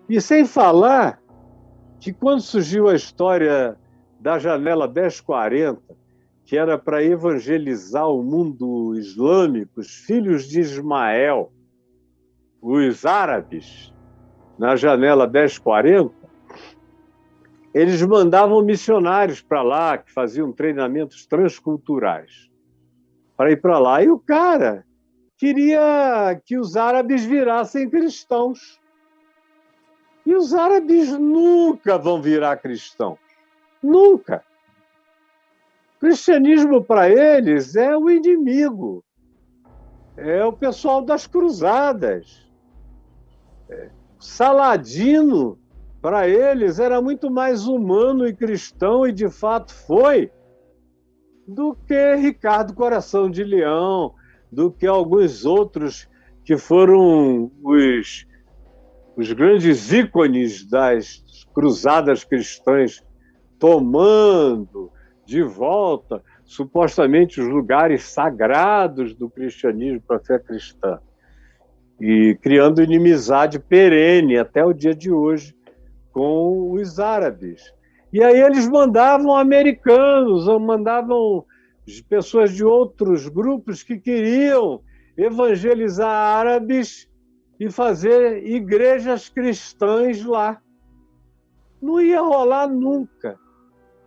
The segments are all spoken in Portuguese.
E sem falar que quando surgiu a história da Janela 1040, que era para evangelizar o mundo islâmico, os filhos de Ismael, os árabes, na Janela 1040, eles mandavam missionários para lá, que faziam treinamentos transculturais, para ir para lá. E o cara queria que os árabes virassem cristãos. E os árabes nunca vão virar cristãos. Nunca. O cristianismo para eles é o inimigo. É o pessoal das cruzadas. Saladino, para eles, era muito mais humano e cristão, e de fato foi, do que Ricardo Coração de Leão, do que alguns outros que foram os grandes ícones das cruzadas cristãs, tomando de volta, supostamente, os lugares sagrados do cristianismo para a fé cristã. E criando inimizade perene até o dia de hoje com os árabes. E aí eles mandavam americanos, ou mandavam pessoas de outros grupos que queriam evangelizar árabes e fazer igrejas cristãs lá. Não ia rolar nunca.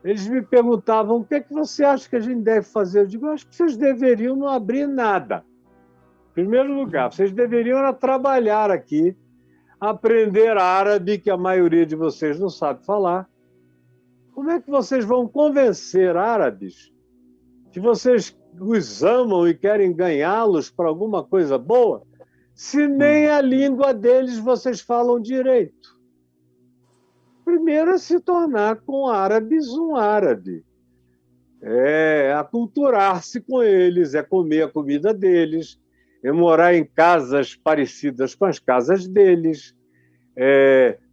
Eles me perguntavam: o que é que você acha que a gente deve fazer? Eu digo: acho que vocês deveriam não abrir nada. Em primeiro lugar, vocês deveriam trabalhar aqui, aprender árabe, que a maioria de vocês não sabe falar. Como é que vocês vão convencer árabes que vocês os amam e querem ganhá-los para alguma coisa boa, se nem a língua deles vocês falam direito? Primeiro é se tornar com árabes um árabe. É aculturar-se com eles, é comer a comida deles, é morar em casas parecidas com as casas deles,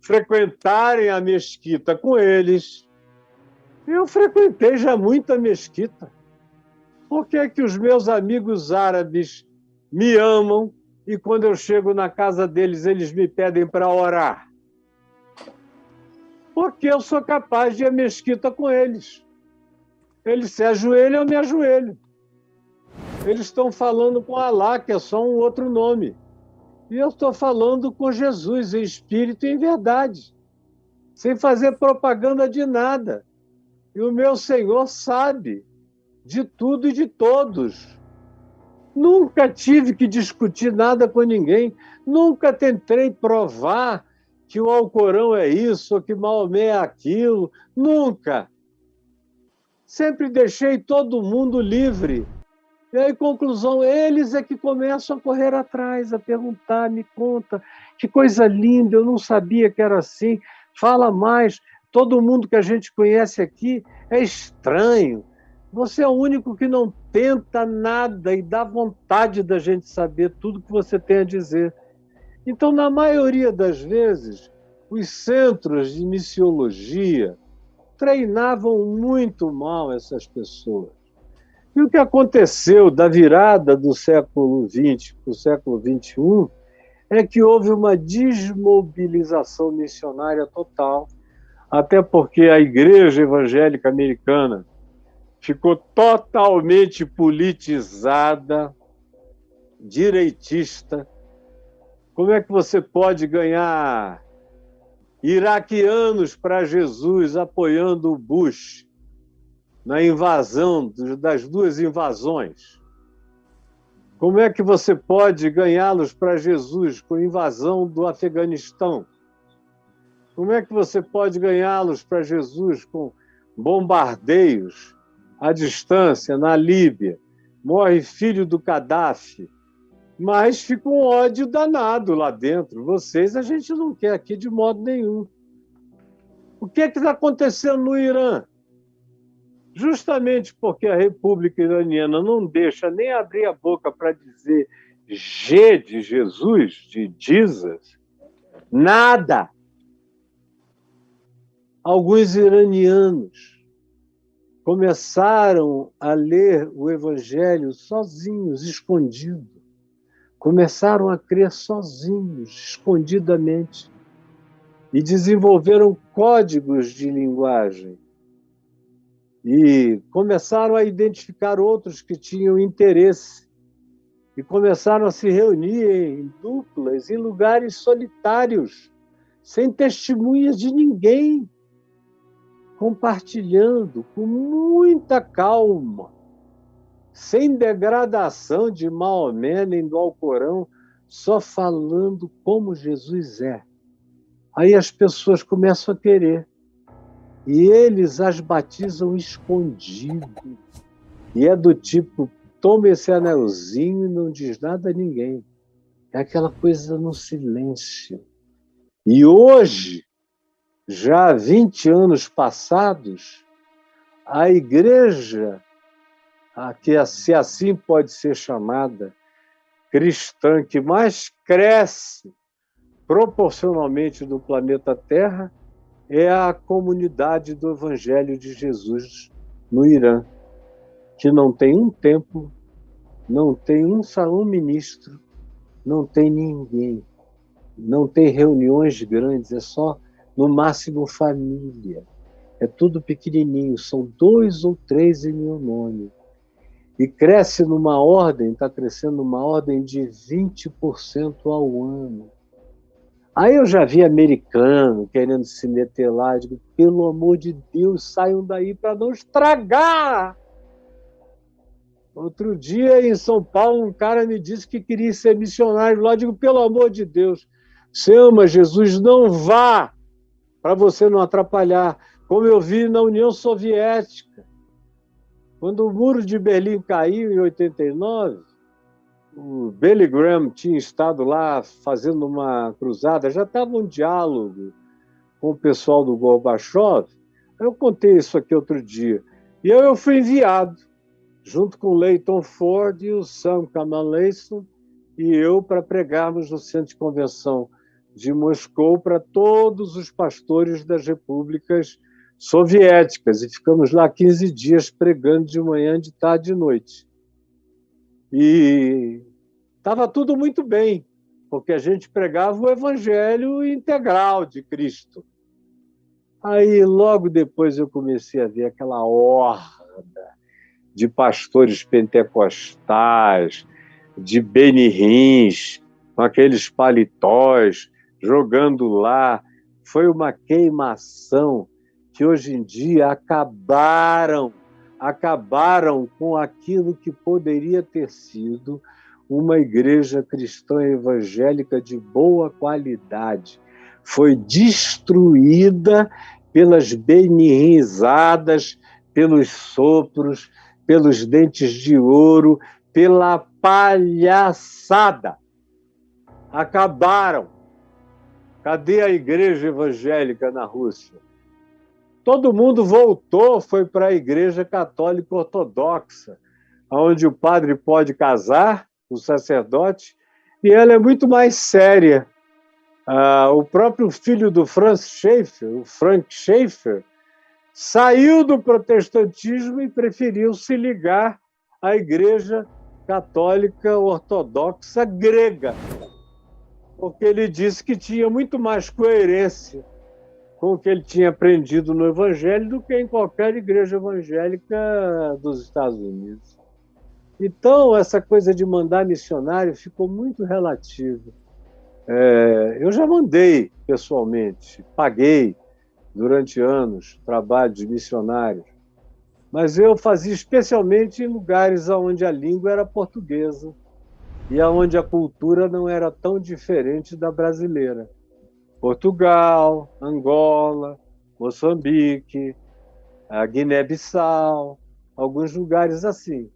frequentarem a mesquita com eles. Eu frequentei já muita mesquita. Por que é que os meus amigos árabes me amam e quando eu chego na casa deles, eles me pedem para orar? Porque eu sou capaz de ir à mesquita com eles. Eles se ajoelham, eu me ajoelho. Eles estão falando com Alá, que é só um outro nome. E eu estou falando com Jesus em espírito e em verdade, sem fazer propaganda de nada. E o meu Senhor sabe de tudo e de todos. Nunca tive que discutir nada com ninguém. Nunca tentei provar que o Alcorão é isso, ou que Maomé é aquilo. Nunca. Sempre deixei todo mundo livre. E aí, conclusão, eles é que começam a correr atrás, a perguntar: me conta, que coisa linda, eu não sabia que era assim, fala mais, todo mundo que a gente conhece aqui é estranho, você é o único que não tenta nada e dá vontade da gente saber tudo que você tem a dizer. Então, na maioria das vezes, os centros de missiologia treinavam muito mal essas pessoas. E o que aconteceu da virada do século XX para o século XXI é que houve uma desmobilização missionária total, até porque a Igreja Evangélica Americana ficou totalmente politizada, direitista. Como é que você pode ganhar iraquianos para Jesus apoiando o Bush na invasão, das duas invasões? Como é que você pode ganhá-los para Jesus com a invasão do Afeganistão? Como é que você pode ganhá-los para Jesus com bombardeios à distância na Líbia? Morre filho do Gaddafi, mas fica um ódio danado lá dentro. Vocês a gente não quer aqui de modo nenhum. O que está acontecendo no Irã? Justamente porque a República Iraniana não deixa nem abrir a boca para dizer G de Jesus, de Jesus, nada. Alguns iranianos começaram a ler o Evangelho sozinhos, escondidos. Começaram a crer sozinhos, escondidamente. e desenvolveram códigos de linguagem. E começaram a identificar outros que tinham interesse. E começaram a se reunir em duplas, em lugares solitários, sem testemunhas de ninguém, compartilhando com muita calma, sem degradação de Maomé nem do Alcorão, só falando como Jesus é. Aí as pessoas começam a querer. E eles as batizam escondido. E é do tipo, toma esse anelzinho e não diz nada a ninguém. É aquela coisa no silêncio. E hoje, já há 20 anos passados, a igreja, se assim pode ser chamada, cristã, que mais cresce proporcionalmente do planeta Terra, é a comunidade do Evangelho de Jesus no Irã, que não tem um templo, não tem um ministro, não tem ninguém, não tem reuniões grandes, é só, no máximo, família. É tudo pequenininho, são 2 ou 3 em meu nome. E cresce numa ordem, está crescendo numa ordem de 20% ao ano. Aí eu já vi americano querendo se meter lá, digo, pelo amor de Deus, saiam daí para não estragar. Outro dia, em São Paulo, um cara me disse que queria ser missionário lá, digo, pelo amor de Deus, você ama Jesus, não vá, para você não atrapalhar, como eu vi na União Soviética. Quando o Muro de Berlim caiu em 89, o Billy Graham tinha estado lá fazendo uma cruzada, já estava um diálogo com o pessoal do Gorbachev. Eu contei isso aqui outro dia. E eu fui enviado, junto com o Leighton Ford e o Sam Kamaleison, e eu, para pregarmos no Centro de Convenção de Moscou para todos os pastores das repúblicas soviéticas. E ficamos lá 15 dias pregando de manhã, de tarde e de noite. E estava tudo muito bem, porque a gente pregava o evangelho integral de Cristo. Aí, logo depois, eu comecei a ver aquela horda de pastores pentecostais, de benirrins, com aqueles paletós, jogando lá. Foi uma queimação que, hoje em dia, acabaram com aquilo que poderia ter sido uma igreja cristã evangélica de boa qualidade. Foi destruída pelas benirrizadas, pelos sopros, pelos dentes de ouro, pela palhaçada. Acabaram. Cadê a igreja evangélica na Rússia? Todo mundo voltou, foi para a igreja católica ortodoxa, onde o padre pode casar, o sacerdote, e ela é muito mais séria. O próprio filho do Franz Schaeffer, o Frank Schaeffer, saiu do protestantismo e preferiu se ligar à igreja católica ortodoxa grega, porque ele disse que tinha muito mais coerência com o que ele tinha aprendido no Evangelho do que em qualquer igreja evangélica dos Estados Unidos. Então, essa coisa de mandar missionário ficou muito relativa. Eu já mandei pessoalmente, paguei durante anos trabalho de missionários, mas eu fazia especialmente em lugares onde a língua era portuguesa e onde a cultura não era tão diferente da brasileira. Portugal, Angola, Moçambique, a Guiné-Bissau, alguns lugares assim.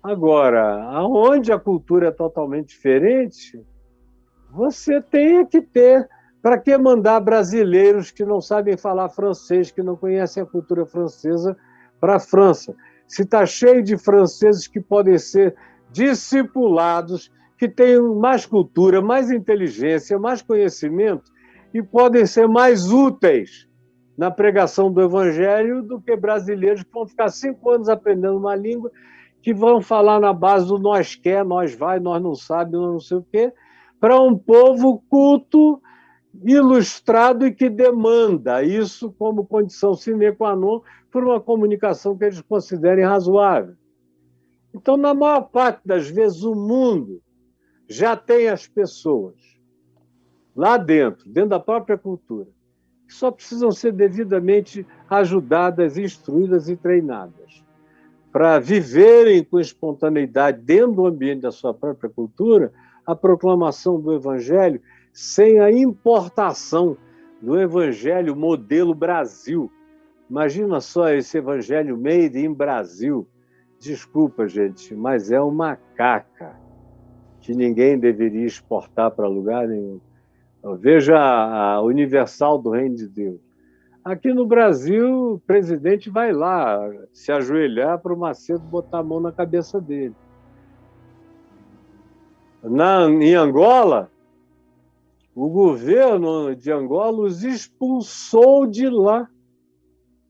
Agora, aonde a cultura é totalmente diferente, você tem que ter. Para que mandar brasileiros que não sabem falar francês, que não conhecem a cultura francesa, para a França? Se está cheio de franceses que podem ser discipulados, que têm mais cultura, mais inteligência, mais conhecimento, e podem ser mais úteis na pregação do Evangelho do que brasileiros que vão ficar 5 anos aprendendo uma língua, que vão falar na base do nós quer, nós vai, nós não sabe, nós não sei o quê, para um povo culto ilustrado e que demanda isso como condição sine qua non por uma comunicação que eles considerem razoável. Então, na maior parte das vezes, o mundo já tem as pessoas lá dentro da própria cultura, que só precisam ser devidamente ajudadas, instruídas e treinadas para viverem com espontaneidade dentro do ambiente da sua própria cultura a proclamação do Evangelho sem a importação do Evangelho modelo Brasil. Imagina só esse Evangelho made in Brasil. Desculpa, gente, mas é uma caca que ninguém deveria exportar para lugar nenhum. Veja a Universal do Reino de Deus. Aqui no Brasil, o presidente vai lá se ajoelhar para o Macedo botar a mão na cabeça dele. Em Angola, o governo de Angola os expulsou de lá,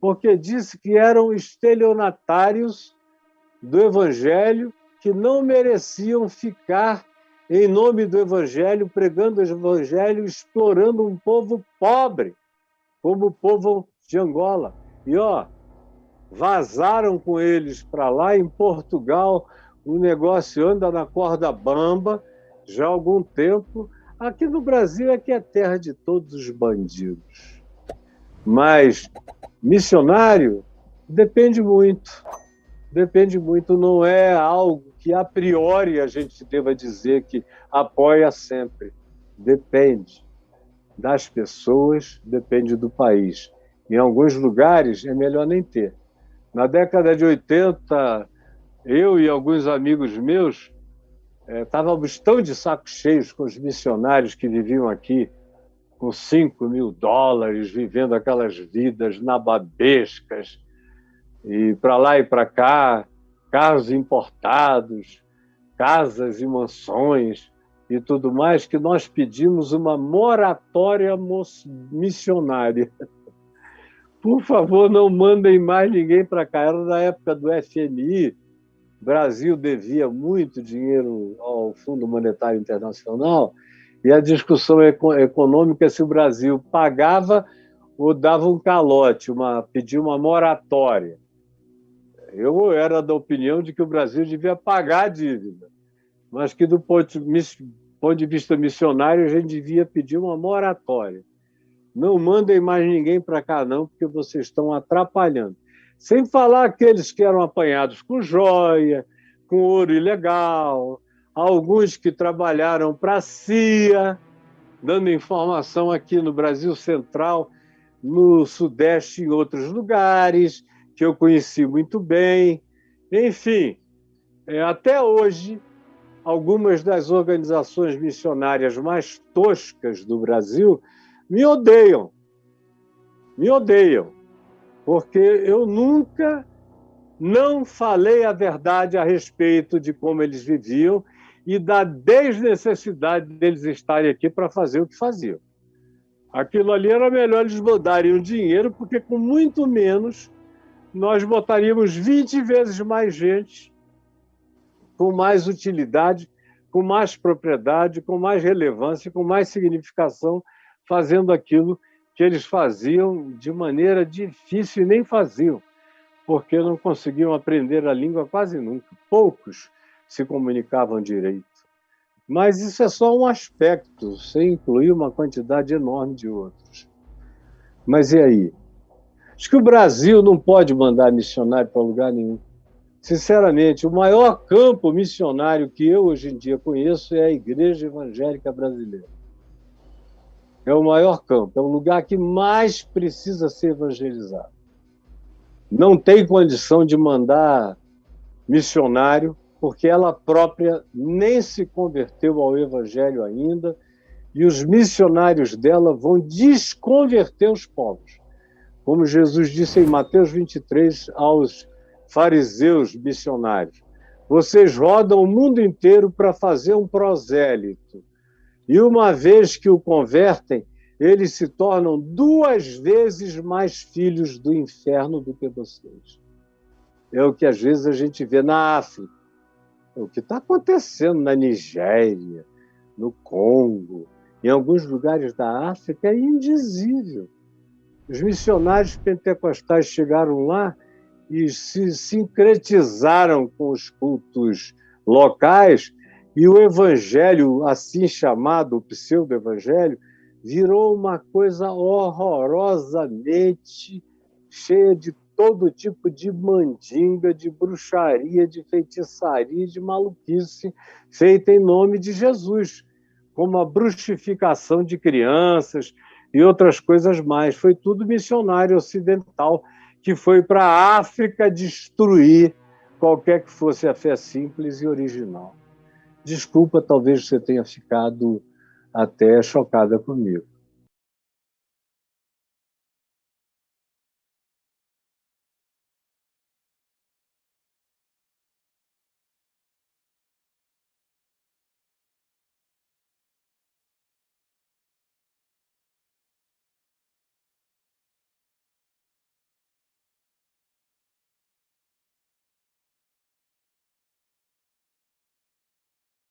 porque disse que eram estelionatários do Evangelho, que não mereciam ficar em nome do Evangelho, pregando o Evangelho, explorando um povo pobre, como o povo de Angola. E, vazaram com eles para lá. Em Portugal, o negócio anda na corda bamba já há algum tempo. Aqui no Brasil é que é terra de todos os bandidos. Mas missionário depende muito. Depende muito, não é algo que a priori a gente deva dizer que apoia sempre. Depende das pessoas, depende do país. Em alguns lugares é melhor nem ter. Na década de 80, eu e alguns amigos meus estávamos tão de saco cheios com os missionários que viviam aqui com $5.000, vivendo aquelas vidas nababescas, e para lá e para cá, carros importados, casas e mansões e tudo mais, que nós pedimos uma moratória missionária. Por favor, não mandem mais ninguém para cá. Era na época do FMI, o Brasil devia muito dinheiro ao Fundo Monetário Internacional, e a discussão econômica é se o Brasil pagava ou dava um calote, pedia uma moratória. Eu era da opinião de que o Brasil devia pagar a dívida, mas que do ponto de vista missionário a gente devia pedir uma moratória. Não mandem mais ninguém para cá não, porque vocês estão atrapalhando. Sem falar aqueles que eram apanhados com joia, com ouro ilegal, alguns que trabalharam para a CIA, dando informação aqui no Brasil Central, no Sudeste e em outros lugares, que eu conheci muito bem. Enfim, até hoje, algumas das organizações missionárias mais toscas do Brasil me odeiam, porque eu nunca não falei a verdade a respeito de como eles viviam e da desnecessidade deles estarem aqui para fazer o que faziam. Aquilo ali era melhor eles mandarem o dinheiro, porque com muito menos nós botaríamos 20 vezes mais gente, com mais utilidade, com mais propriedade, com mais relevância, com mais significação, fazendo aquilo que eles faziam de maneira difícil e nem faziam, porque não conseguiam aprender a língua quase nunca. Poucos se comunicavam direito. Mas isso é só um aspecto, sem incluir uma quantidade enorme de outros. Mas e aí? Acho que o Brasil não pode mandar missionário para lugar nenhum. Sinceramente, o maior campo missionário que eu hoje em dia conheço é a Igreja Evangélica Brasileira. É o maior campo, é o lugar que mais precisa ser evangelizado. Não tem condição de mandar missionário, porque ela própria nem se converteu ao Evangelho ainda, e os missionários dela vão desconverter os povos. Como Jesus disse em Mateus 23 aos fariseus missionários: vocês rodam o mundo inteiro para fazer um prosélito, e uma vez que o convertem, eles se tornam 2 vezes mais filhos do inferno do que vocês. É o que às vezes a gente vê na África, é o que está acontecendo na Nigéria, no Congo, em alguns lugares da África, é indizível. Os missionários pentecostais chegaram lá e se sincretizaram com os cultos locais, e o evangelho, assim chamado, o pseudo-evangelho, virou uma coisa horrorosamente cheia de todo tipo de mandinga, de bruxaria, de feitiçaria, de maluquice, feita em nome de Jesus, como a bruxificação de crianças e outras coisas mais. Foi tudo missionário ocidental que foi para a África destruir qualquer que fosse a fé simples e original. Desculpa, talvez você tenha ficado até chocada comigo.